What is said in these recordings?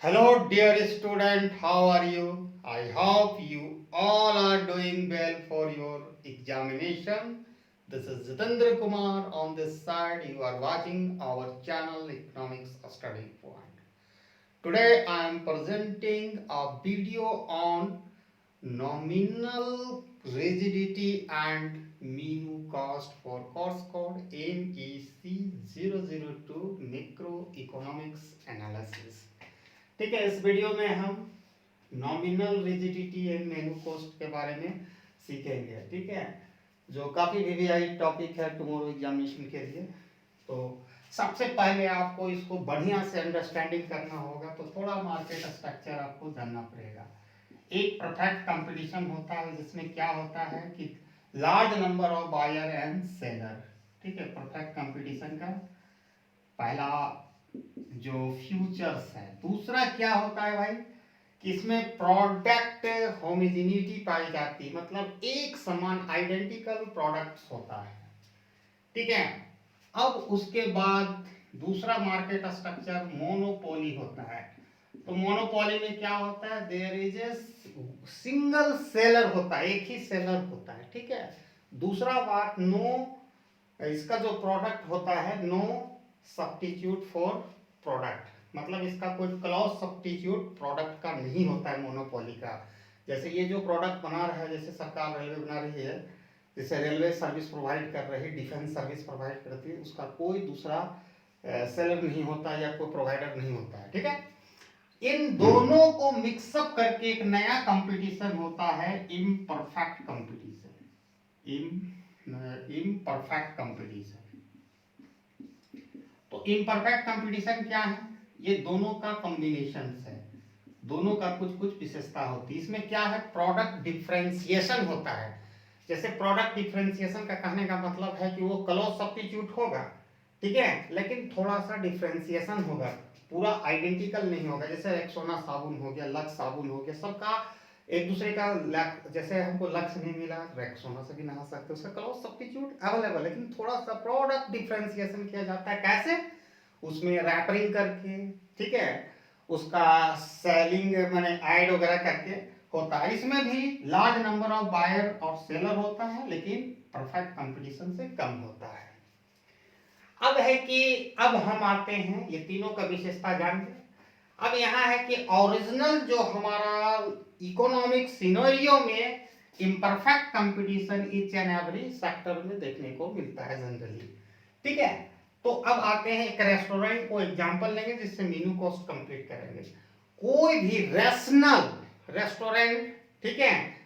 Hello, dear student, how are you? I hope you all are doing well for your examination. This is Jitendra Kumar on this side. You are watching our channel Economics Study Point. Today I am presenting a video on nominal rigidity and mean cost for course code MEC 002 Macroeconomics Analysis. ठीक है, इस video में हम nominal rigidity and menu cost के बारे में सीखेंगे। ठीक है, जो काफ़ी वीवीआई टॉपिक है टुमारो एग्जामिनेशन के लिए। तो सबसे पहले आपको इसको बढ़िया से अंडरस्टैंडिंग करना होगा, तो थोड़ा मार्केट स्ट्रक्चर आपको जानना पड़ेगा। एक परफेक्ट कंपटीशन होता है जिसमें क्या होता है कि large number of buyer and seller. ठीक है, परफेक्ट कंपटीशन का पहला जो फ्यूचर्स है। दूसरा क्या होता है भाई कि इसमें प्रोडक्ट होमोजेनिटी पाई जाती है, मतलब एक समान आइडेंटिकल प्रोडक्ट्स होता है। ठीक है, अब उसके बाद दूसरा मार्केट स्ट्रक्चर मोनोपोली होता है। तो मोनोपोली में क्या होता है, there is a single seller होता है, एक ही सेलर होता है। ठीक है, दूसरा बात नो, इसका जो प्रोडक्ट होता है नो सब्स्टिट्यूट फॉर प्रोडक्ट, मतलब इसका कोई क्लॉज सब्स्टिट्यूट प्रोडक्ट का नहीं होता है मोनोपोली का। जैसे ये जो प्रोडक्ट बना रहा है, जैसे सरकार रेलवे बना रही है, जैसे रेलवे सर्विस प्रोवाइड कर रही है, डिफेंस सर्विस प्रोवाइड करती है, उसका कोई दूसरा सेलर नहीं होता या कोई प्रोवाइडर नहीं होता है। ठीक है, इन दोनों को मिक्सअप करके एक नया कंपटीशन होता है, इम्परफेक्ट कंपटीशन। Imperfect competition. तो इम्परफेक्ट कंपटीशन क्या है, ये दोनों का कॉम्बिनेशन है, दोनों का कुछ कुछ विशेषता होती है। इसमें क्या है, प्रोडक्ट डिफरेंशिएशन होता है। जैसे प्रोडक्ट डिफरेंशिएशन का कहने का मतलब है कि वो क्लोज सब्स्टिट्यूट होगा, ठीक है, लेकिन थोड़ा सा डिफरेंशिएशन होगा, पूरा आइडेंटिकल नहीं होगा। जैसे रेक्सोना साबुन हो गया, लक्स साबुन हो गया, सबका एक दूसरे का, जैसे हमको लक्स नहीं मिला, रेक्सोना से भी नहा सकते, उसका क्लोज सब्स्टिट्यूट अवेलेबल, लेकिन थोड़ा सा प्रोडक्ट डिफरेंशिएशन किया जाता है। कैसे, उसमें रैपरिंग करके, ठीक है, उसका सेलिंग मैंने ऐड वगैरह करके होता है। इसमें भी लार्ज नंबर ऑफ बायर और सेलर होता है, लेकिन परफेक्ट कंपटीशन से कम होता है। अब है कि अब हम आते हैं, ये तीनों का विशेषता जानते। अब यहाँ है कि ओरिजिनल जो हमारा इकोनॉमिक सिनेरियो में imperfect competition each and every sector में देखने को मिलता है जनरली। ठीक है, तो अब आते हैं एक रेस्टोरेंट को एग्जांपल लेंगे जिससे मेनू कॉस्ट कंप्लीट करेंगे। कोई भी रैशनल रेस्टोरेंट, ठीक है,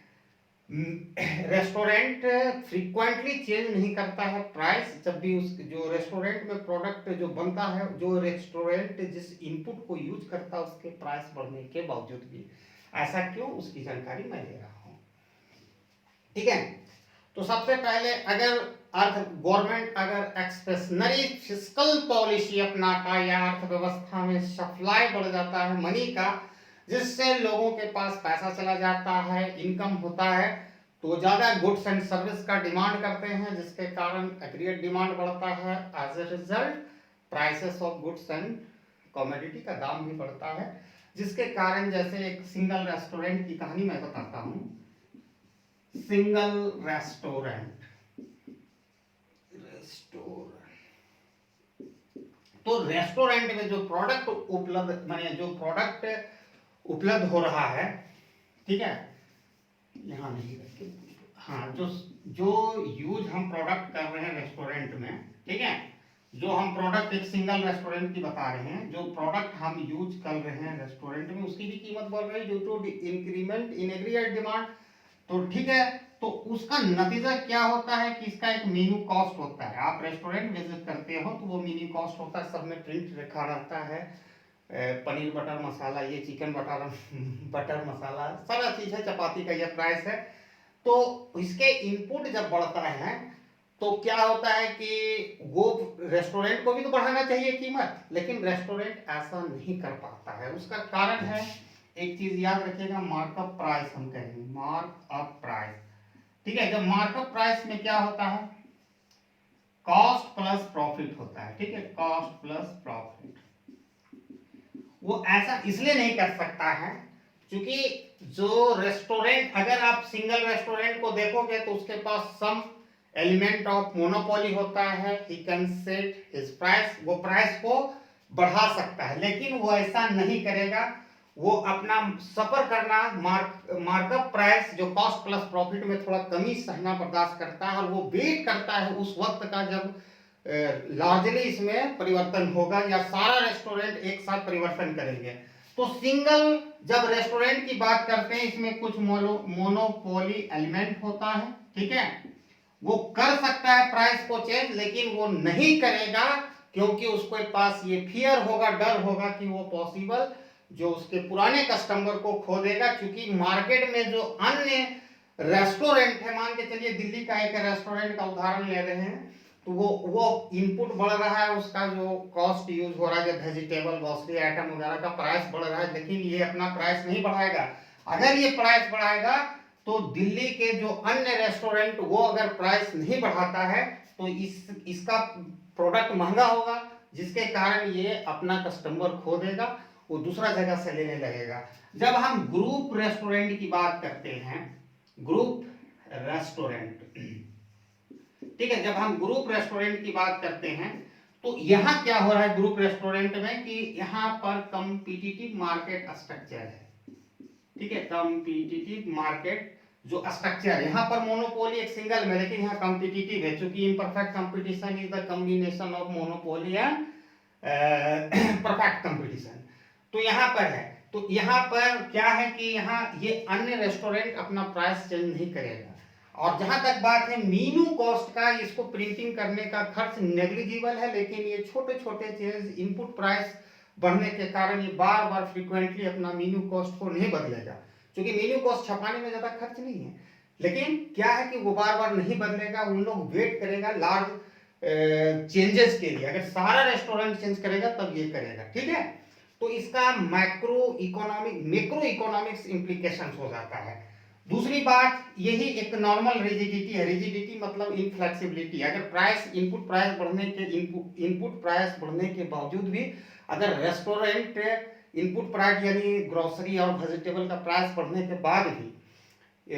रेस्टोरेंट फ्रीक्वेंटली चेंज नहीं करता है प्राइस। जब भी उस जो रेस्टोरेंट में प्रोडक्ट जो बनता है, जो रेस्टोरेंट जिस इनपुट को यूज करता है, उसके प्राइस बढ़ने के बावजूद भी ऐसा क्यों, उसकी जानकारी मैं दे रहा हूं। ठीक है, तो सबसे पहले अगर गवर्नमेंट अगर एक्सप्रेशनरी फिस्कल पॉलिसी अपनाता है या अर्थव्यवस्था में सप्लाई बढ़ जाता है मनी का, जिससे लोगों के पास पैसा चला जाता है, इनकम होता है, तो ज़्यादा गुड्स एंड सर्विस का डिमांड करते हैं, जिसके कारण एग्रीगेट डिमांड बढ़ता है। As a result prices of goods and commodity का दाम भी बढ़ता है, जिसके कारण, जैसे एक सिंगल रेस्टोरेंट की कहानी मैं बताता हूँ। सिंगल रेस्टोरेंट, तो रेस्टोरेंट में जो प्रोडक्ट उपलब्ध, माने जो प्रोडक्ट उपलब्ध हो रहा है, ठीक है, यहाँ नहीं रखे, हाँ, जो जो यूज हम प्रोडक्ट कर रहे हैं रेस्टोरेंट में, ठीक है, जो हम प्रोडक्ट एक सिंगल रेस्टोरेंट की बता रहे हैं, जो प्रोडक्ट हम यूज कर रहे हैं रेस्टोरेंट में, उसकी भी कीमत बढ़ रही है due to increment in aggregate demand. तो ठीक है, तो उसका नतीजा क्या होता है कि इसका एक मेन्यू कॉस्ट होता है। आप रेस्टोरेंट विजिट करते हो तो वो मेन्यू कॉस्ट होता है, सब में प्रिंट लिखा रहता है, पनीर बटर मसाला, ये चिकन बटर बटर मसाला, सारा चीज है, चपाती का ये प्राइस है। तो इसके इनपुट जब बढ़ता है तो क्या होता है कि वो रेस्टोरेंट को भी तो बढ़ाना चाहिए कीमत, लेकिन रेस्टोरेंट ऐसा नहीं कर पाता है। उसका कारण है, एक चीज याद रखिएगा, मार्कअप प्राइस हम कहेंगे, मार्कअप प्राइस। ठीक है, जब मार्कअप प्राइस में क्या होता है, कॉस्ट प्लस प्रॉफिट होता है। ठीक है, कॉस्ट प्लस प्रॉफिट, वो ऐसा इसलिए नहीं कर सकता है क्योंकि जो रेस्टोरेंट, अगर आप सिंगल रेस्टोरेंट को देखोगे तो उसके पास सम एलिमेंट ऑफ मोनोपोली होता है, he can set his price, वो प्राइस को बढ़ा सकता है, लेकिन वो ऐसा नहीं करेगा। वो अपना सफर करना, मार्कअप प्राइस जो कॉस्ट प्लस प्रॉफिट में थोड़ा कमी सहना बर्दाश्त करता है, और वो वेट करता है उस वक्त का जब लार्जली इसमें परिवर्तन होगा या सारा रेस्टोरेंट एक साथ परिवर्तन करेंगे। तो सिंगल जब रेस्टोरेंट की बात करते हैं, इसमें कुछ मोनोपोली एलिमेंट होता है, ठीक है। वो कर सकता है प्राइस को चेंज, लेकिन वो नहीं करेगा क्योंकि उसके पास ये फियर होगा, डर होगा कि वो पॉसिबल जो उसके पुराने कस्टमर को खो देगा। क्योंकि मार्केट में जो अन्य रेस्टोरेंट है, मान के चलिए दिल्ली का एक रेस्टोरेंट का उदाहरण ले रहे हैं, तो वो इनपुट बढ़ रहा है, उसका जो कॉस्ट यूज हो रहा है, जब वेजिटेबल ग्रोसरी आइटम वगैरह का प्राइस बढ़ रहा है, लेकिन ये अपना प्राइस नहीं बढ़ाएगा। अगर ये प्राइस बढ़ाएगा तो दिल्ली के जो अन्य रेस्टोरेंट वो अगर प्राइस नहीं बढ़ाता है तो इसका प्रोडक्ट महंगा होगा, जिसके कारण ये अपना कस्टमर खो देगा, वो दूसरा जगह से लेने लगेगा। जब हम ग्रुप रेस्टोरेंट की बात करते हैं, ग्रुप रेस्टोरेंट, ठीक है, जब हम ग्रुप रेस्टोरेंट की बात करते हैं तो यहाँ क्या हो रहा है ग्रुप रेस्टोरेंट में कि यहाँ पर कॉम्पिटिटिव मार्केट स्ट्रक्चर है, ठीक है। कॉम्पिटिटिव मार्केट जो स्ट्रक्चर, यहाँ पर मोनोपोली एक सिंगल में, लेकिन यहाँ कॉम्पिटिटिव है, क्योंकि imperfect competition is the combination of monopoly and perfect competition. तो यहाँ पर है, तो यहाँ पर क्या है कि यहाँ ये अन्य रेस्टोरेंट अपना प्राइस चेंज नहीं करेगा। और जहां तक बात है मीनू कॉस्ट का, इसको प्रिंटिंग करने का खर्च नेग्लिजिबल है, लेकिन ये छोटे छोटे चेंज इनपुट प्राइस बढ़ने के कारण ये बार बार फ्रीक्वेंटली अपना मीनू कॉस्ट को नहीं बदलेगा, क्योंकि मीनू कॉस्ट छपाने में ज्यादा खर्च नहीं है। लेकिन क्या है कि वो बार बार नहीं बदलेगा, उन लोग वेट करेगा लार्ज चेंजेस के लिए। अगर सारा रेस्टोरेंट चेंज करेगा तब ये करेगा, ठीक है। तो इसका मैक्रो इकोनॉमिक्स इंप्लीकेशन हो जाता है। दूसरी बात, यही एक नॉर्मल रिजिडिटी है। रिजिडिटी मतलब इनफ्लेक्सिबिलिटी। अगर प्राइस इनपुट प्राइस बढ़ने के बावजूद भी अगर रेस्टोरेंट इनपुट प्राइस यानी ग्रोसरी और वेजिटेबल का प्राइस बढ़ने के बाद भी,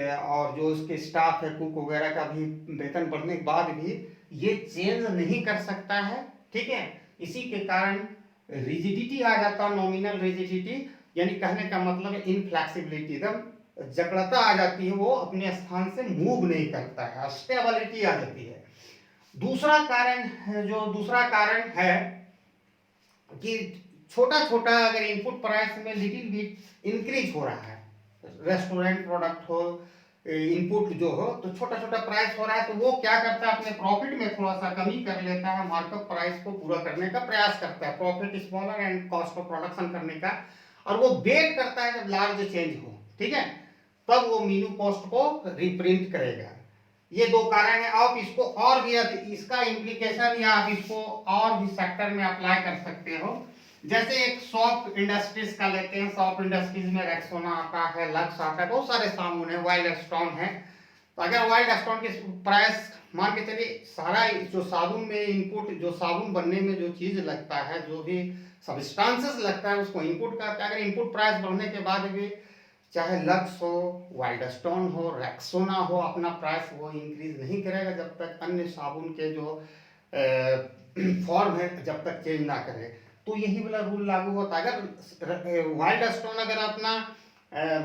और जो उसके स्टाफ है, कुक वगैरह का भी वेतन बढ़ने के बाद भी ये चेंज नहीं कर सकता है, ठीक है। इसी के कारण रिजिडिटी आ जाता है, नॉमिनल रिजिडिटी, यानी कहने का मतलब है इनफ्लेक्सिबिलिटी, एकदम जकड़ता आ जाती है, वो अपने स्थान से मूव नहीं करता है, स्टेबिलिटी आ जाती है। दूसरा कारण है कि छोटा छोटा अगर इनपुट प्राइस में लिटिल बिट इंक्रीज हो रहा है, रेस्टोरेंट प्रोडक्ट हो, इनपुट जो हो, तो छोटा छोटा प्राइस हो रहा है, तो वो क्या करता है अपने प्रॉफिट में थोड़ा सा कमी कर लेता है, मार्कअप प्राइस को पूरा करने का प्रयास करता है, profit smaller and cost of production करने का, और वो वेट करता है जब लार्ज चेंज हो, ठीक है, तब वो मीनू कॉस्ट को रिप्रिंट करेगा। ये दो कारण है। आप इसको और भी, इसका इम्प्लीकेशन या आप इसको और भी सेक्टर में अप्लाई कर सकते हो। जैसे एक सॉफ्ट इंडस्ट्रीज का लेते हैं, सॉफ्ट इंडस्ट्रीज में रेक्सोना आता है, लक्स आता है, बहुत सारे साबुन है, वाइल्ड स्टोन है। तो अगर वाइल्ड स्टोन की प्राइस मान के चलिए, सारा जो साबुन में इनपुट, जो साबुन बनने में जो चीज लगता है, जो भी सब्सटेंसेस लगता है, उसको इनपुट करता है। अगर इनपुट प्राइस बढ़ने के बाद भी चाहे लक्स हो, वाइल्ड स्टोन हो, रेक्सोना हो, अपना प्राइस वो इंक्रीज नहीं करेगा जब तक अन्य साबुन के जो फॉर्म है जब तक चेंज ना करे। तो यही वाला रूल लागू होता है। अगर वाइल्ड स्टोन अगर अपना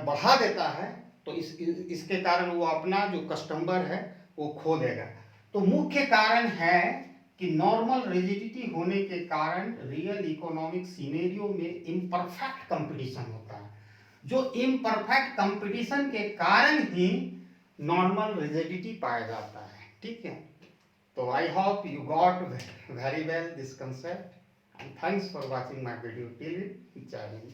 बढ़ा देता है तो इसके कारण वो अपना जो कस्टमर है वो खो देगा। तो मुख्य कारण है कि नॉर्मल रिजिडिटी होने के कारण रियल इकोनॉमिक सिनेरियो में इम्परफेक्ट कंपटीशन होता है। जो इम्परफेक्ट कंपटीशन के कारण ही नॉर्मल रिजिडिटी पाया जाता है, ठीक है। तो I hope you got very well this concept, and thanks for watching my video till. Jai Hind.